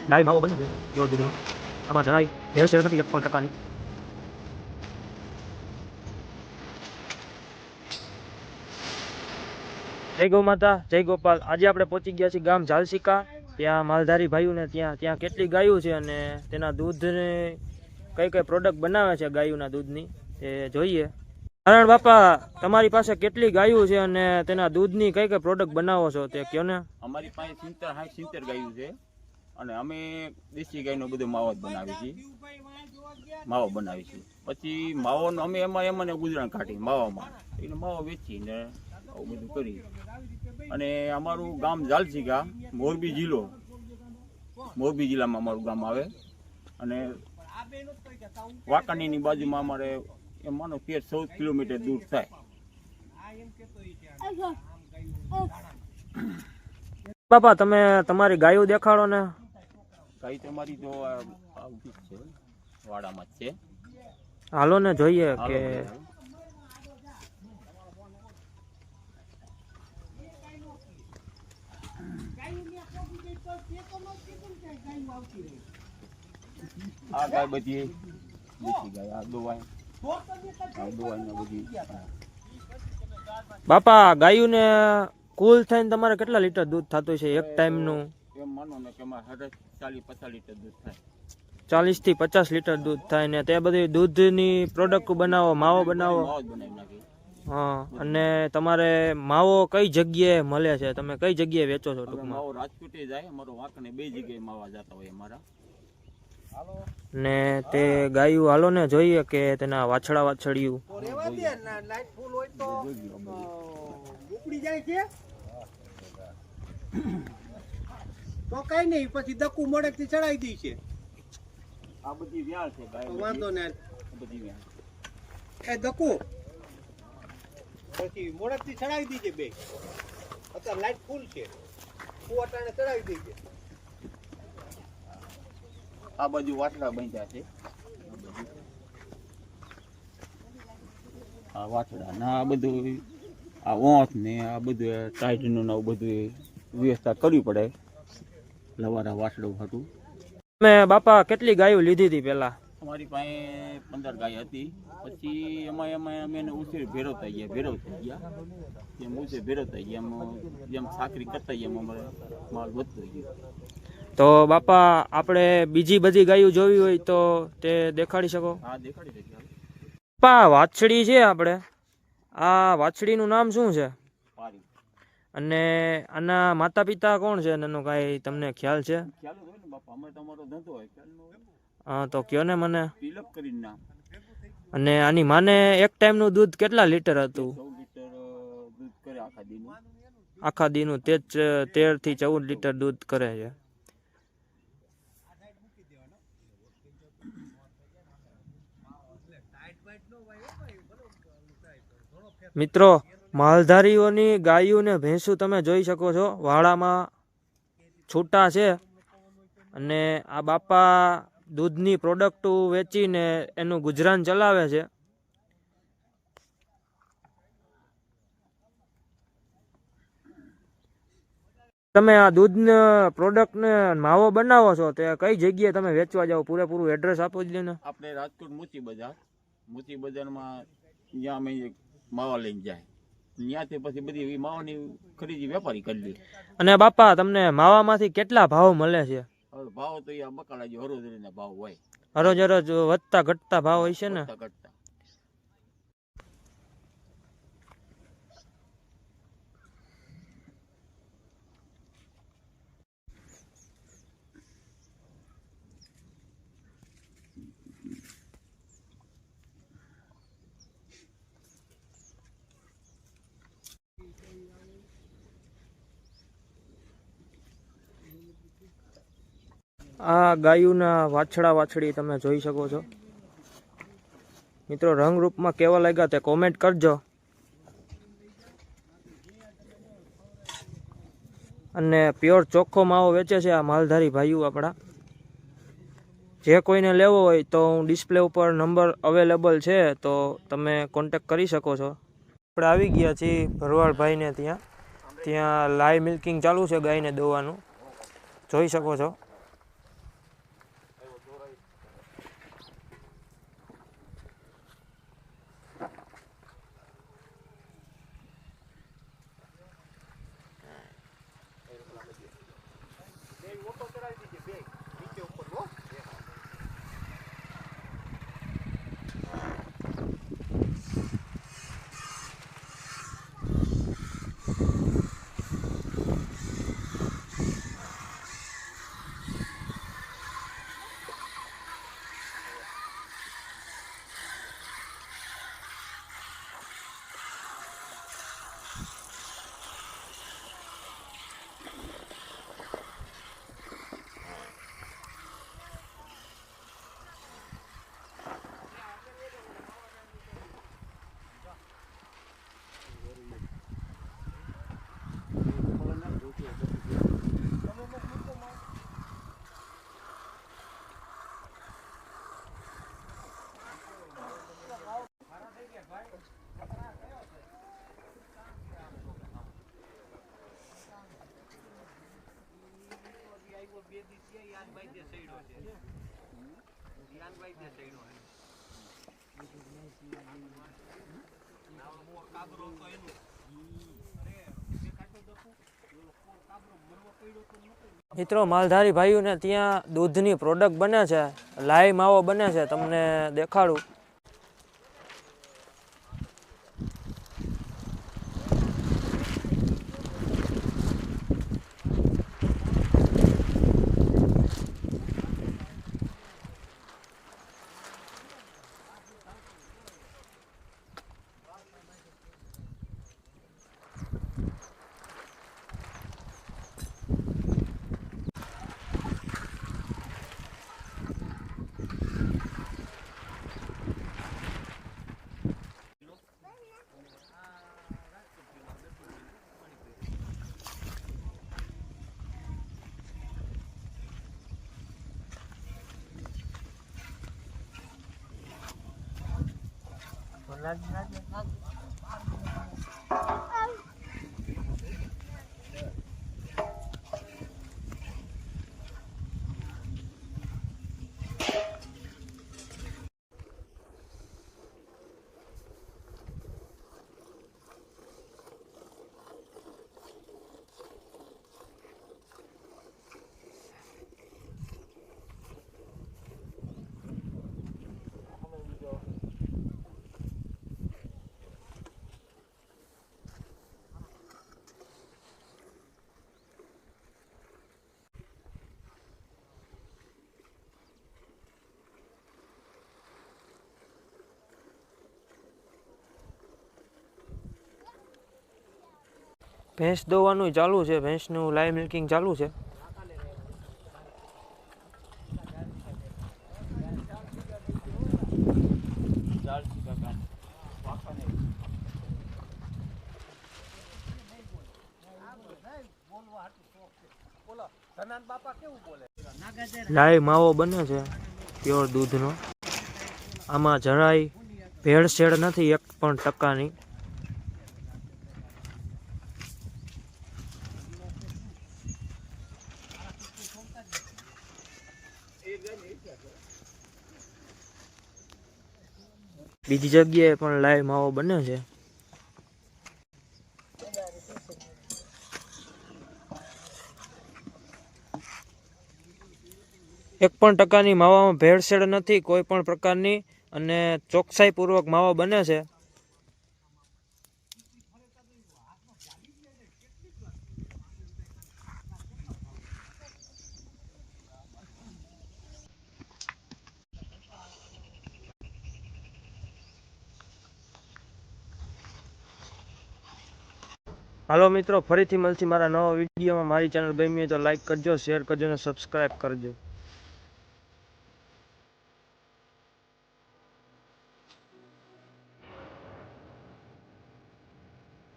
ગાય માવો બની છે પ્યોર દૂધનો. આમાં જરાય ભેળસેળ નથી 1% જય ગૌ માતા, જય ગોપાલ. આજે આપણે પહોંચી ગયા છીએ ગામ ઝાલસિકા. ત્યાં માલધારી ભાઈઓને ત્યાં કેટલી ગાયો છે અને તેના દૂધને કઈ કઈ પ્રોડક્ટ બનાવે છે ગાયોના દૂધની તે જોઈએ. નારાયણ બાપા, તમારી પાસે કેટલી ગાયો છે અને તેના દૂધની કઈ કઈ પ્રોડક્ટ બનાવો છો તે કયો ને. અમારી પાસે 70 ગાયો છે અને અમે દેશી ગાયનો બધો માવો જ બનાવી છીએ. માવો બનાવી છીએ. પછી માવોનો અમે એમાં ગુજરાન કાઢી માવામાં એટલે માવો વેચીને આવું બધું કરી. અને અમારું ગામ ઝાલસિકા, મોરબી જિલ્લામાં અમારું ગામ આવે. અને વાંકાણીની બાજુમાં અમારે એમ માનો 13-14 કિલોમીટર દૂર થાય. બાપા, તમે તમારી ગાયો દેખાડો ને. ગાય તમારી તો આવતી જ છે, વાડામાં જ છે. હાલો ને જોઈએ કે આ ગાય બધી દેશી ગાય. આ દોવાય બધી. બાપા, ગાયોને કુલ થઈને તમારે કેટલા લીટર દૂધ થતું છે એક ટાઈમનું? એમ માનો ને કે અમારે 40-50 લીટર દૂધ થાય. 40 થી 50 લીટર દૂધ થાય ને તે બધી દૂધની પ્રોડક્ટ બનાવો, માવો બનાવો. માવો જ બનાવી નાખી. હા, અને તમારે માવો કઈ જગ્યાએ મળે છે? તમે કઈ જગ્યાએ વેચો છો ટૂંકમાં? માવો રાજકોટે જાય, અમારો વાંકને 2 જગ્યાએ માવા જતા હોય અમારા. ને તે ગાયું હાલો ને જોઈએ કે તેના વાછડા વાછડિયું તો કઈ નહીં, પછી દકુ મોડેક થી ચડાવી દી છે. આ બધી વ્યાળ છે ગાય. વાંધો ને બધી વ્યાળ. એ દકુ પછી મોડેક થી ચડાવી દીજે બે. અત્યારે લાઈટ ફૂલ છે, કુવાટાને ચડાવી દીજે. આ બાજુ વાટડા બાંધ્યા છે. આ વાટડા ના આ બધું આ ઓંઠ ને આ બધું ટાઈટનું આવું બધું વ્યવસ્થા કરવી પડે. લવારા વાટડું હતું. તમે બાપા કેટલી ગાયો લીધી હતી પેલા? અમારી પાસે 15 ગાય હતી. પછી એમાં અમે એને ઉછેર ભેરવતા ગયા. એમ ઉછેર ભેરવતા ગયા, જેમ સાકરી કરતા ગયા એમ અમારે માલ વધતો ગયો. તો બાપા, આપણે બીજી બધી ગાયો જોવી હોય તો તે દેખાડી શકો? હા, દેખાડી શકીએ. બાપા, વાછડી છે આપણે, આ વાછડીનું નામ શું છે? પારી. અને આના માતા પિતા કોણ છે એનો કાંઈ તમને ખ્યાલ છે? ખ્યાલ હોય ને બાપા, અમે તમારો ધંધો હોય ખ્યાલ. હા, તો કયો ને મને. તિલક કરીને નામ. અને આની માને એક ટાઈમનું દૂધ કેટલા લીટર હતું? 14 લીટર દૂધ કરે આખા દીનું. આખા દીનું 13 થી 14 લીટર દૂધ કરે છે. મિત્રો, માલધારીઓની ગાયો ને ભેંસું તમે જોઈ શકો છો, વાડામાં છૂટા છે. અને આ બાપા દૂધની પ્રોડક્ટ વેચીને એનું ગુજરાન ચલાવે છે. તમે આ દૂધના પ્રોડક્ટને માવો બનાવો છો તે કઈ જગ્યાએ તમે વેચવા જાઓ? પૂરેપૂરું એડ્રેસ આપો જ ને. આપણે રાજકોટ મોચી બજારમાં જ્યાં અમે માવા લઈને જાય ત્યાંથી પછી બધી માવાની ખરીદી વેપારી કરી લે. અને બાપા, તમને માવામાંથી કેટલા ભાવ મળે છે? હવે ભાવ તો આ બકાલા જે હરોજરીના ભાવ હોય. હરોજ વધતા ઘટતા ભાવ હોય છે ને. ઘટતા. આ ગાયોના વાછડા વાછડી તમે જોઈ શકો છો. મિત્રો, રંગરૂપમાં કેવા લાગ્યા તે કોમેન્ટ કરજો. અને પ્યોર ચોખ્ખો માવો વેચે છે આ માલધારી ભાઈઓ આપણા. જે કોઈને લેવો હોય તો ડિસ્પ્લે ઉપર નંબર અવેલેબલ છે, તો તમે કોન્ટેક્ટ કરી શકો છો. આપણે આવી ગયા છીએ ભરવાડભાઈને ત્યાં લાઈવ મિલ્કિંગ ચાલુ છે ગાયને દોવાનું, જોઈ શકો છો. મિત્રો માલધારી ભાઈઓને ત્યાં દૂધની પ્રોડક્ટ બને છે, લાઈ માવો બને છે, તમને દેખાડું. ભેંસ દોવાનું ચાલુ છે, ભેંસનું લાઈવ મિલ્કિંગ ચાલુ છે. લાઈવ માવો બને છે પ્યોર દૂધનો. આમાં જરાય ભેળસેળ નથી, 1% બીજી જગ્યાએ પણ લાઈવ માવો બને છે. એક પણ ટકાની માવામાં ભેળસેળ નથી કોઈ પણ પ્રકારની, અને ચોકસાઈપૂર્વક માવો બને છે. હાલો મિત્રો, ફરીથી મળશે મારા નવા વિડીયોમાં. મારી ચેનલ ગમી હોય તો લાઈક કરજો, શેર કરજો અને સબસ્ક્રાઈબ કરજો.